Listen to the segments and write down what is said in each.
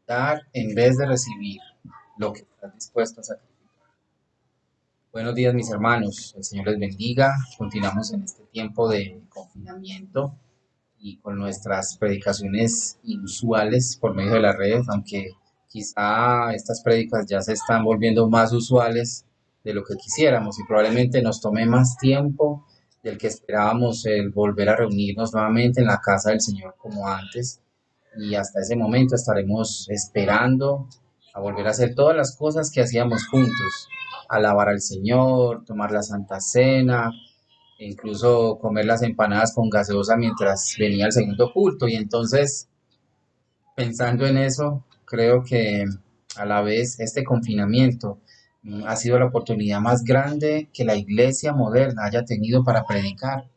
dar en vez de recibir lo que estás dispuesto a sacrificar. Buenos días, mis hermanos. El Señor les bendiga. Continuamos en este tiempo de confinamiento y con nuestras predicaciones inusuales por medio de las redes, aunque quizá estas prédicas ya se están volviendo más usuales de lo que quisiéramos y probablemente nos tome más tiempo del que esperábamos el volver a reunirnos nuevamente en la casa del Señor como antes. Y hasta ese momento estaremos esperando a volver a hacer todas las cosas que hacíamos juntos, alabar al Señor, tomar la Santa Cena, e incluso comer las empanadas con gaseosa mientras venía el segundo culto. Y entonces, pensando en eso, creo que a la vez este confinamiento ha sido la oportunidad más grande que la iglesia moderna haya tenido para predicar.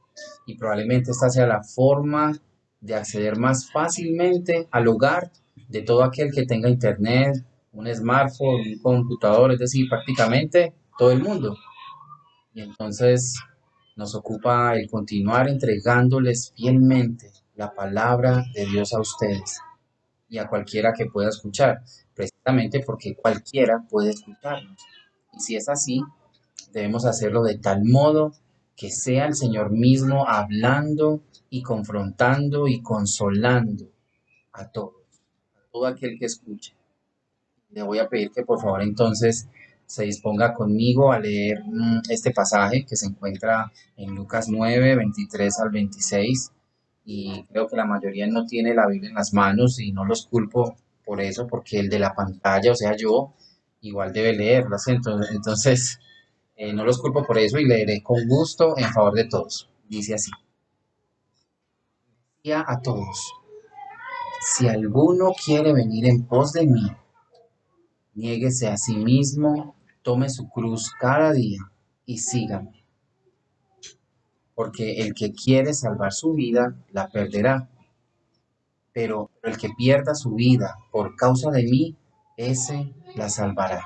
Y probablemente esta sea la forma de acceder más fácilmente al hogar de todo aquel que tenga internet, un smartphone, un computador, es decir, prácticamente todo el mundo. Y entonces nos ocupa el continuar entregándoles fielmente la palabra de Dios a ustedes y a cualquiera que pueda escuchar, precisamente porque cualquiera puede escucharnos. Y si es así, debemos hacerlo de tal modo que sea el Señor mismo hablando y confrontando y consolando a todos, a todo aquel que escuche. Le voy a pedir que por favor entonces se disponga conmigo a leer este pasaje que se encuentra en Lucas 9, 23 al 26. Y creo que la mayoría no tiene la Biblia en las manos y no los culpo por eso, porque el de la pantalla, o sea, yo, igual debe leerlas. Entonces, no los culpo por eso y leeré con gusto en favor de todos. Dice así: y a todos, si alguno quiere venir en pos de mí, niéguese a sí mismo, tome su cruz cada día y sígame. Porque el que quiere salvar su vida, la perderá. Pero el que pierda su vida por causa de mí, ese la salvará.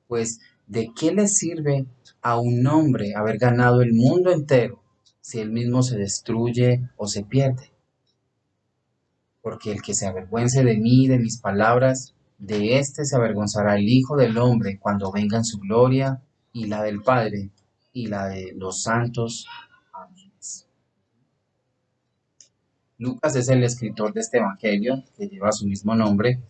Pues, ¿de qué le sirve a un hombre haber ganado el mundo entero si él mismo se destruye o se pierde? Porque el que se avergüence de mí y de mis palabras, de éste se avergonzará el Hijo del Hombre cuando venga en su gloria, y la del Padre, y la de los santos ángeles. Lucas es el escritor de este evangelio, que lleva su mismo nombre,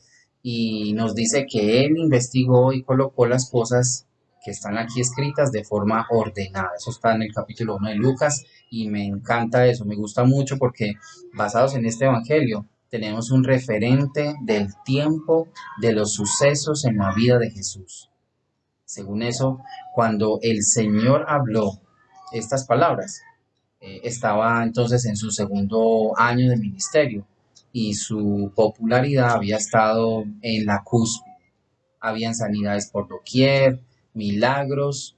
y nos dice que él investigó y colocó las cosas que están aquí escritas de forma ordenada. Eso está en el capítulo 1 de Lucas y me encanta eso, me gusta mucho porque basados en este evangelio tenemos un referente del tiempo de los sucesos en la vida de Jesús. Según eso, cuando el Señor habló estas palabras, estaba entonces en su segundo año de ministerio y su popularidad había estado en la cúspide. Habían sanidades por doquier, milagros,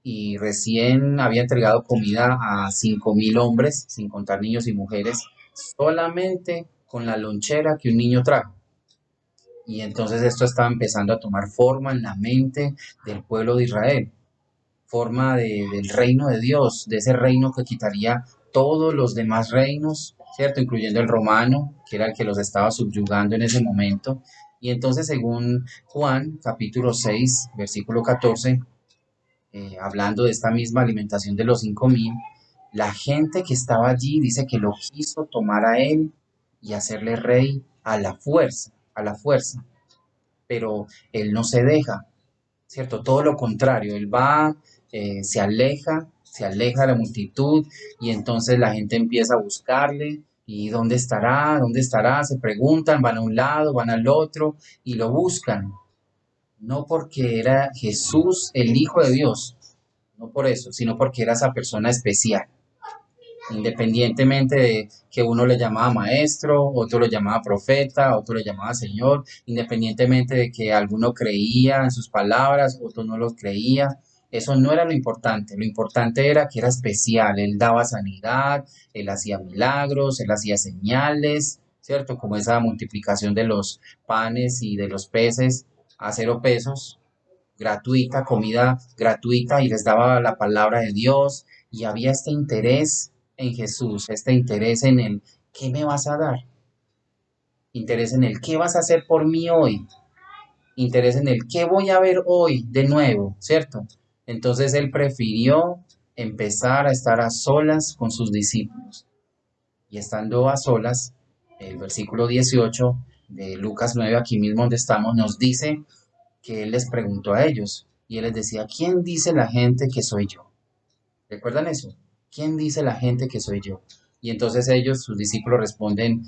y recién había entregado comida a 5.000 hombres, sin contar niños y mujeres, solamente con la lonchera que un niño trajo. Y entonces esto estaba empezando a tomar forma en la mente del pueblo de Israel, forma del reino de Dios, de ese reino que quitaría todos los demás reinos, ¿cierto? Incluyendo el romano, que era el que los estaba subyugando en ese momento. Y entonces, según Juan, capítulo 6, versículo 14, hablando de esta misma alimentación de los 5.000, la gente que estaba allí dice que lo quiso tomar a él y hacerle rey a la fuerza, pero él no se deja, ¿cierto? Todo lo contrario, él va, se aleja de la multitud y entonces la gente empieza a buscarle y ¿dónde estará? ¿Dónde estará? Se preguntan, van a un lado, van al otro y lo buscan. No porque era Jesús el Hijo de Dios, no por eso, sino porque era esa persona especial. Independientemente de que uno le llamaba maestro, otro lo llamaba profeta, otro le llamaba señor, independientemente de que alguno creía en sus palabras, otro no los creía, eso no era lo importante era que era especial, él daba sanidad, él hacía milagros, él hacía señales, ¿cierto? Como esa multiplicación de los panes y de los peces a 0 pesos, gratuita, comida gratuita, y les daba la palabra de Dios, y había este interés en Jesús, este interés en el ¿qué me vas a dar? interés en el qué vas a hacer por mí hoy, interés en el qué voy a ver hoy de nuevo, ¿cierto? Entonces él prefirió empezar a estar a solas con sus discípulos. Y estando a solas, el versículo 18 de Lucas 9, aquí mismo donde estamos, nos dice que él les preguntó a ellos y él les decía, ¿quién dice la gente que soy yo? ¿Recuerdan eso? ¿Quién dice la gente que soy yo? Y entonces ellos, sus discípulos, responden,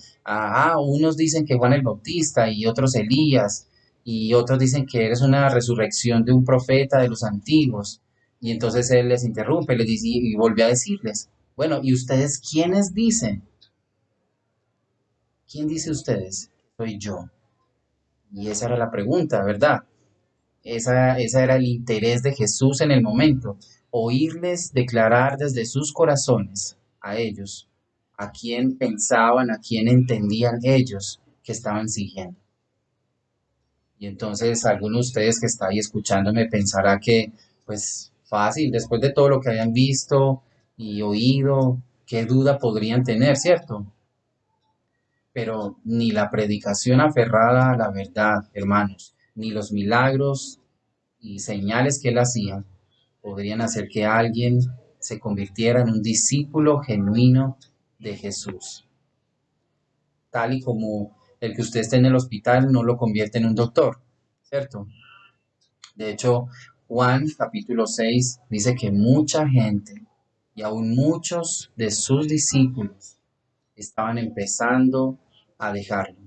unos dicen que Juan el Bautista y otros Elías, y otros dicen que eres una resurrección de un profeta de los antiguos. Y entonces él les interrumpe, les dice, y volvió a decirles, bueno, ¿y ustedes quiénes dicen? ¿Quién dice ustedes que soy yo? Y esa era la pregunta, ¿verdad? Esa era el interés de Jesús en el momento, oírles declarar desde sus corazones a ellos, a quién pensaban, a quién entendían ellos que estaban siguiendo. Y entonces alguno de ustedes que está ahí escuchándome pensará que, pues fácil, después de todo lo que habían visto y oído, qué duda podrían tener, ¿cierto? Pero ni la predicación aferrada a la verdad, hermanos, ni los milagros y señales que él hacía podrían hacer que alguien se convirtiera en un discípulo genuino de Jesús. Tal y como el que usted esté en el hospital no lo convierte en un doctor, ¿cierto? De hecho, Juan capítulo 6 dice que mucha gente y aún muchos de sus discípulos estaban empezando a dejarlo,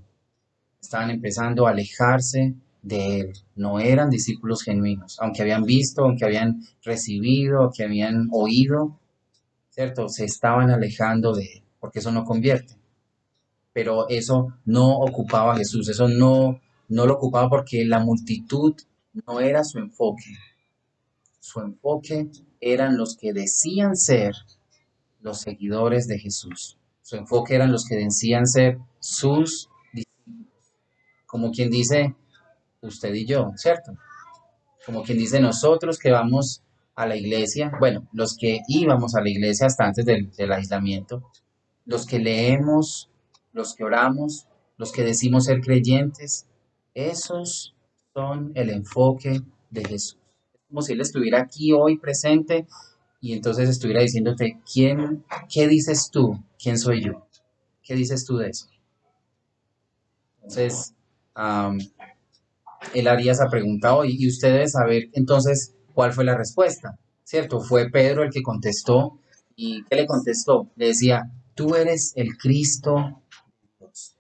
estaban empezando a alejarse de él. No eran discípulos genuinos, aunque habían visto, aunque habían recibido, aunque habían oído, ¿cierto? Se estaban alejando de él, porque eso no convierte. Pero eso no ocupaba a Jesús, eso no lo ocupaba porque la multitud no era su enfoque. Su enfoque eran los que decían ser los seguidores de Jesús. Su enfoque eran los que decían ser sus discípulos. Como quien dice, usted y yo, ¿cierto? Como quien dice nosotros que vamos a la iglesia, bueno, los que íbamos a la iglesia hasta antes del aislamiento, los que leemos, los que oramos, los que decimos ser creyentes, esos son el enfoque de Jesús. Es como si Él estuviera aquí hoy presente y entonces estuviera diciéndote, ¿qué dices tú? ¿Quién soy yo? ¿Qué dices tú de eso? Entonces, um, él haría esa pregunta hoy y usted debe saber entonces cuál fue la respuesta, ¿cierto? Fue Pedro el que contestó y ¿qué le contestó? Le decía, tú eres el Cristo de Dios.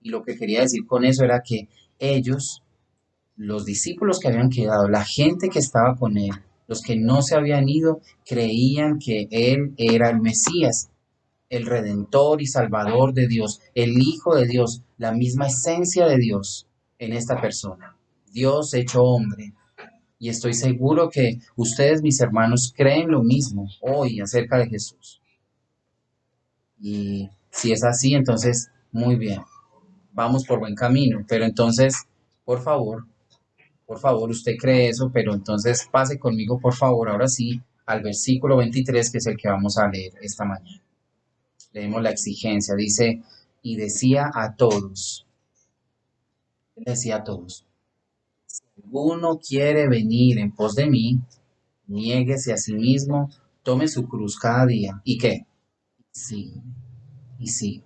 Y lo que quería decir con eso era que ellos, los discípulos que habían quedado, la gente que estaba con él, los que no se habían ido, creían que él era el Mesías, el Redentor y Salvador de Dios, el Hijo de Dios, la misma esencia de Dios en esta persona. Dios hecho hombre. Y estoy seguro que ustedes, mis hermanos, creen lo mismo hoy acerca de Jesús. Y si es así, entonces, muy bien, vamos por buen camino. Pero entonces, por favor, usted cree eso, pero entonces pase conmigo, por favor, ahora sí, al versículo 23, que es el que vamos a leer esta mañana. Leemos la exigencia, dice, y decía a todos, si alguno quiere venir en pos de mí, niéguese a sí mismo, tome su cruz cada día. ¿Y qué? Sí, y sí.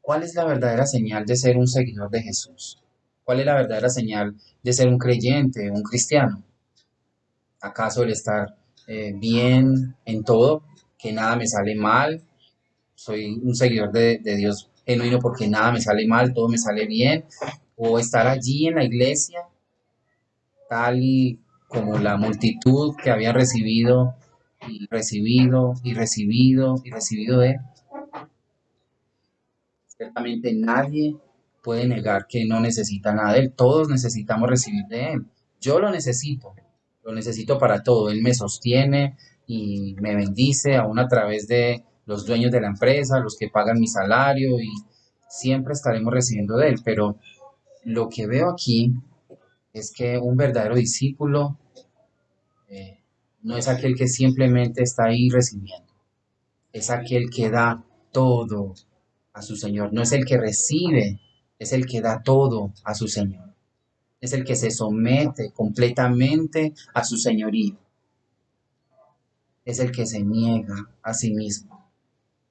¿Cuál es la verdadera señal de ser un seguidor de Jesús? ¿Cuál es la verdadera señal de ser un creyente, un cristiano? ¿Acaso el estar bien en todo, que nada me sale mal? Soy un seguidor de Dios genuino porque nada me sale mal, todo me sale bien. O estar allí en la iglesia, tal y como la multitud que había recibido y recibido y recibido y recibido de él. Ciertamente nadie puede negar que no necesita nada de él. Todos necesitamos recibir de él. Yo lo necesito para todo. Él me sostiene y me bendice aún a través de los dueños de la empresa, los que pagan mi salario y siempre estaremos recibiendo de él. Pero lo que veo aquí es que un verdadero discípulo eh, no es aquel que simplemente está ahí recibiendo, es aquel que da todo, a su Señor. No es el que recibe, es el que da todo a su Señor. Es el que se somete completamente a su señorío. Es el que se niega a sí mismo.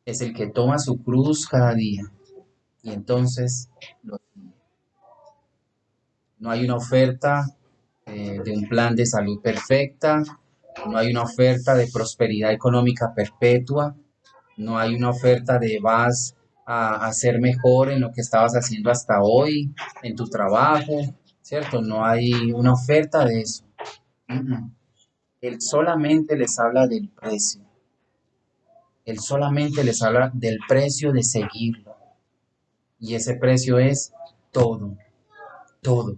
Es el que toma su cruz cada día y entonces lo sigue. No hay una oferta de un plan de salud perfecta, no hay una oferta de prosperidad económica perpetua, no hay una oferta de vas a ser mejor en lo que estabas haciendo hasta hoy, en tu trabajo, ¿cierto? No hay una oferta de eso. Él solamente les habla del precio. Él solamente les habla del precio de seguirlo. Y ese precio es todo, todo,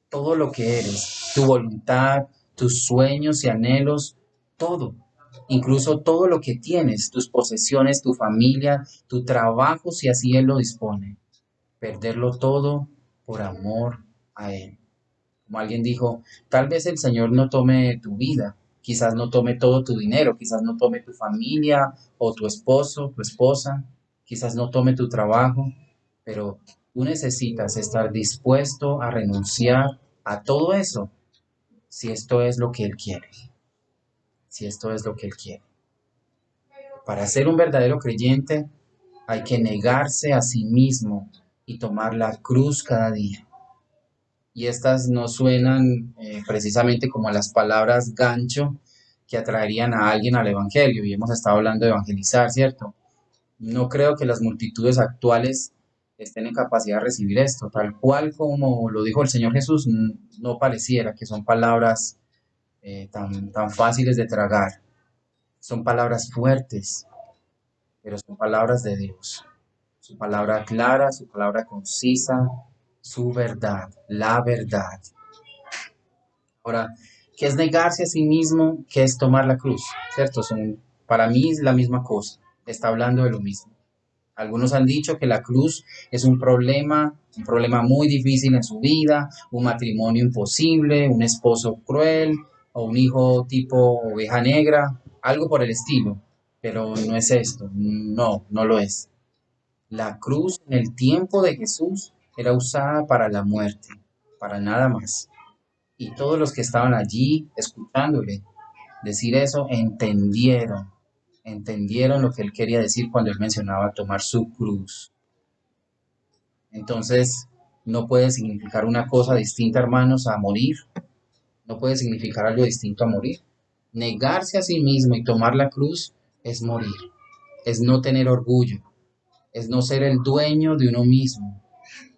todo lo que eres, tu voluntad, tus sueños y anhelos, todo. Incluso todo lo que tienes, tus posesiones, tu familia, tu trabajo, si así Él lo dispone. Perderlo todo por amor a Él. Como alguien dijo, tal vez el Señor no tome tu vida, quizás no tome todo tu dinero, quizás no tome tu familia o tu esposo, tu esposa, quizás no tome tu trabajo, pero tú necesitas estar dispuesto a renunciar a todo eso si esto es lo que Él quiere, si esto es lo que Él quiere. Para ser un verdadero creyente hay que negarse a sí mismo y tomar la cruz cada día. Y estas no suenan precisamente como las palabras gancho que atraerían a alguien al Evangelio, y hemos estado hablando de evangelizar, ¿cierto? No creo que las multitudes actuales estén en capacidad de recibir esto, tal cual como lo dijo el Señor Jesús, no pareciera que son palabras tan fáciles de tragar, son palabras fuertes, pero son palabras de Dios, su palabra clara, su palabra concisa, su verdad, la verdad. Ahora, ¿qué es negarse a sí mismo? ¿Qué es tomar la cruz? ¿Cierto? Para mí es la misma cosa. Está hablando de lo mismo. Algunos han dicho que la cruz es un problema muy difícil en su vida, un matrimonio imposible, un esposo cruel o un hijo tipo oveja negra, algo por el estilo. Pero no es esto, no lo es. La cruz en el tiempo de Jesús era usada para la muerte, para nada más. Y todos los que estaban allí escuchándole decir eso entendieron lo que él quería decir cuando él mencionaba tomar su cruz. Entonces, no puede significar una cosa distinta, hermanos, a morir. No puede significar algo distinto a morir. Negarse a sí mismo y tomar la cruz es morir, es no tener orgullo, es no ser el dueño de uno mismo,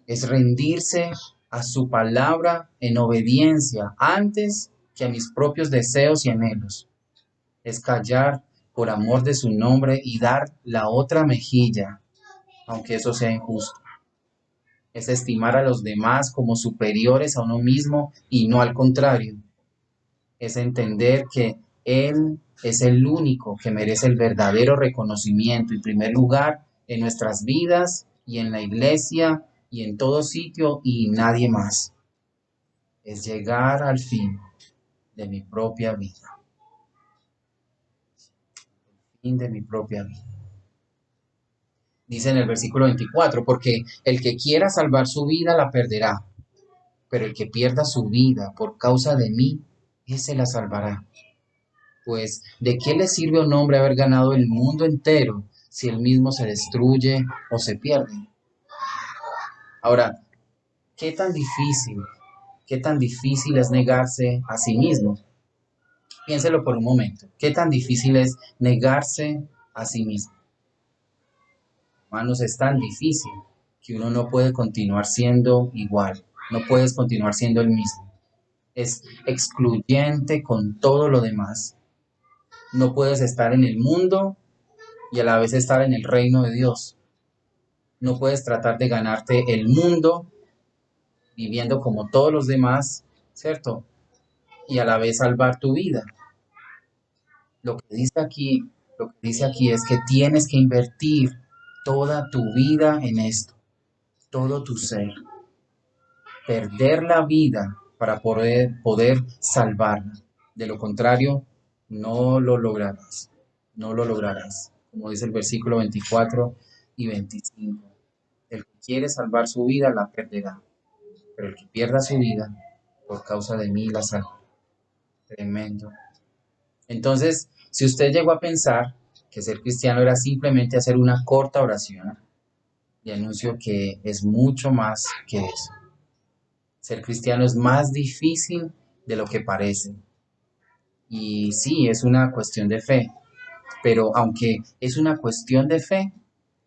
es rendirse a su palabra en obediencia antes que a mis propios deseos y anhelos. Es callar por amor de su nombre y dar la otra mejilla, aunque eso sea injusto. Es estimar a los demás como superiores a uno mismo y no al contrario. Es entender que Él es el único que merece el verdadero reconocimiento, en primer lugar, en nuestras vidas y en la iglesia y en todo sitio y nadie más. Es llegar al fin de mi propia vida. Fin de mi propia vida. Dice en el versículo 24, porque el que quiera salvar su vida la perderá, pero el que pierda su vida por causa de mí, ese la salvará. Pues, ¿de qué le sirve a un hombre haber ganado el mundo entero si él mismo se destruye o se pierde? Ahora, ¿qué tan difícil, qué tan difícil es negarse a sí mismo? Piénselo por un momento. ¿Qué tan difícil es negarse a sí mismo? Hermanos, es tan difícil que uno no puede continuar siendo igual, no puedes continuar siendo el mismo. Es excluyente con todo lo demás. No puedes estar en el mundo y a la vez estar en el reino de Dios. No puedes tratar de ganarte el mundo viviendo como todos los demás, ¿cierto? Y a la vez salvar tu vida. Lo que dice aquí es que tienes que invertir toda tu vida en esto, todo tu ser. Perder la vida para poder salvarla. De lo contrario, no lo lograrás. No lo lograrás. Como dice el versículo 24, y 25. El que quiere salvar su vida la perderá, pero el que pierda su vida por causa de mí la salvará. Tremendo. Entonces, si usted llegó a pensar que ser cristiano era simplemente hacer una corta oración, le anuncio que es mucho más que eso. Ser cristiano es más difícil de lo que parece. Y sí, es una cuestión de fe, pero aunque es una cuestión de fe,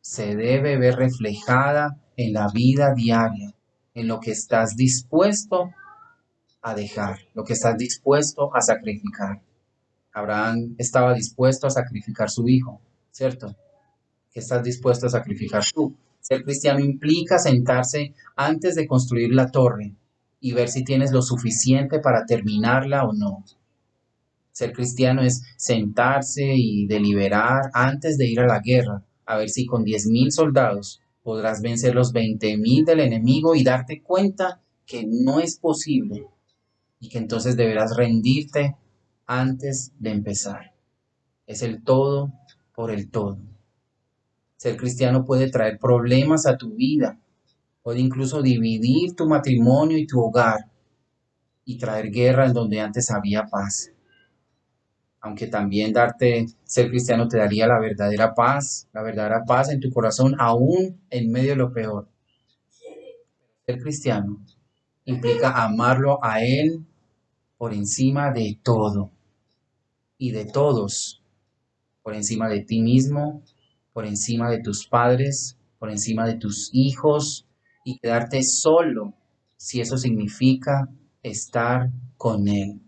se debe ver reflejada en la vida diaria, en lo que estás dispuesto a dejar, lo que estás dispuesto a sacrificar. Abraham estaba dispuesto a sacrificar su hijo, ¿cierto? ¿Qué estás dispuesto a sacrificar tú? Ser cristiano implica sentarse antes de construir la torre y ver si tienes lo suficiente para terminarla o no. Ser cristiano es sentarse y deliberar antes de ir a la guerra, a ver si con 10.000 soldados podrás vencer los 20.000 del enemigo y darte cuenta que no es posible y que entonces deberás rendirte antes de empezar. Es el todo por el todo. Ser cristiano puede traer problemas a tu vida, puede incluso dividir tu matrimonio y tu hogar y traer guerra en donde antes había paz. Aunque también ser cristiano te daría la verdadera paz en tu corazón, aún en medio de lo peor. Ser cristiano implica amarlo a Él por encima de todo y de todos, por encima de ti mismo, por encima de tus padres, por encima de tus hijos y quedarte solo si eso significa estar con Él.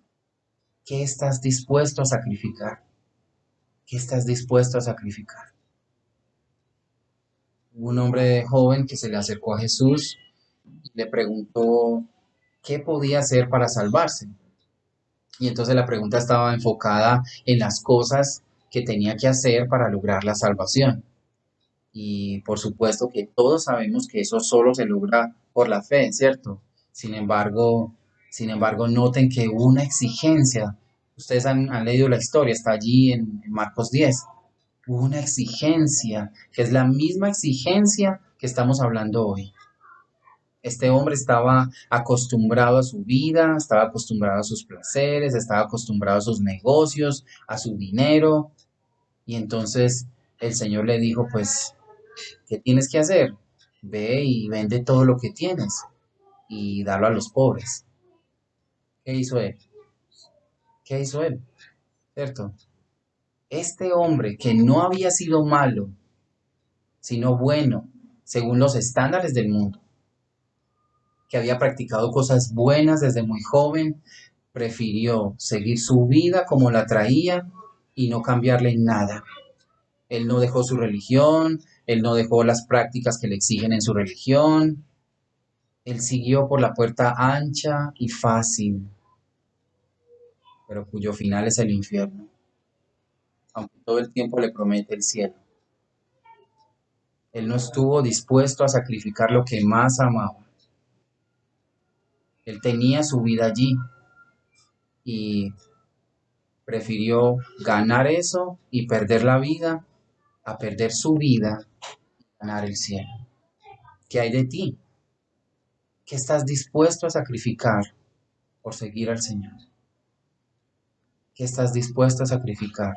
¿Qué estás dispuesto a sacrificar? ¿Qué estás dispuesto a sacrificar? Hubo un hombre joven que se le acercó a Jesús y le preguntó qué podía hacer para salvarse. Y entonces la pregunta estaba enfocada en las cosas que tenía que hacer para lograr la salvación. Y por supuesto que todos sabemos que eso solo se logra por la fe, ¿cierto? Sin embargo, noten que hubo una exigencia. Ustedes han leído la historia, está allí en Marcos 10. Hubo una exigencia, que es la misma exigencia que estamos hablando hoy. Este hombre estaba acostumbrado a su vida, estaba acostumbrado a sus placeres, estaba acostumbrado a sus negocios, a su dinero. Y entonces el Señor le dijo, pues, ¿qué tienes que hacer? Ve y vende todo lo que tienes y dalo a los pobres. ¿Qué hizo él? ¿Qué hizo él? ¿Cierto? Este hombre que no había sido malo, sino bueno, según los estándares del mundo, que había practicado cosas buenas desde muy joven, prefirió seguir su vida como la traía y no cambiarle nada. Él no dejó su religión, él no dejó las prácticas que le exigen en su religión, él siguió por la puerta ancha y fácil, pero cuyo final es el infierno, aunque todo el tiempo le promete el cielo. Él no estuvo dispuesto a sacrificar lo que más amaba. Él tenía su vida allí y prefirió ganar eso y perder la vida a perder su vida y ganar el cielo. ¿Qué hay de ti? ¿Qué estás dispuesto a sacrificar por seguir al Señor? ¿Qué estás dispuesto a sacrificar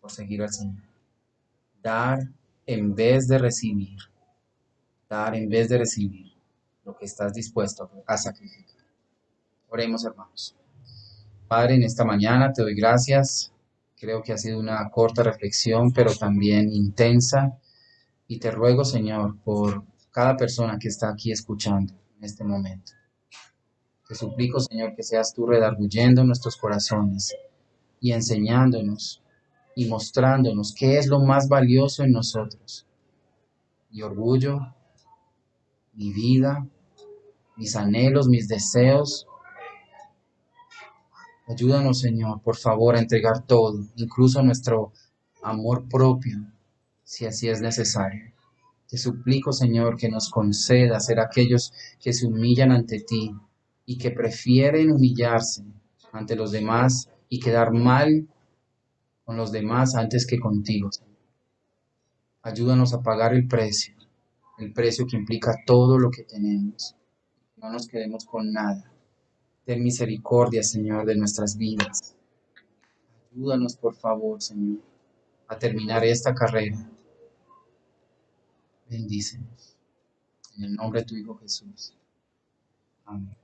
por seguir al Señor? Dar en vez de recibir. Dar en vez de recibir lo que estás dispuesto a sacrificar. Oremos, hermanos. Padre, en esta mañana te doy gracias. Creo que ha sido una corta reflexión, pero también intensa. Y te ruego, Señor, por cada persona que está aquí escuchando en este momento. Te suplico, Señor, que seas tú redarguyendo nuestros corazones y enseñándonos y mostrándonos qué es lo más valioso en nosotros. Mi orgullo, mi vida, mis anhelos, mis deseos. Ayúdanos, Señor, por favor, a entregar todo, incluso nuestro amor propio, si así es necesario. Te suplico, Señor, que nos conceda ser aquellos que se humillan ante ti y que prefieren humillarse ante los demás y quedar mal con los demás antes que contigo, Señor. Ayúdanos a pagar el precio que implica todo lo que tenemos. No nos quedemos con nada. Ten misericordia, Señor, de nuestras vidas. Ayúdanos, por favor, Señor, a terminar esta carrera. Bendícenos. En el nombre de tu Hijo Jesús. Amén.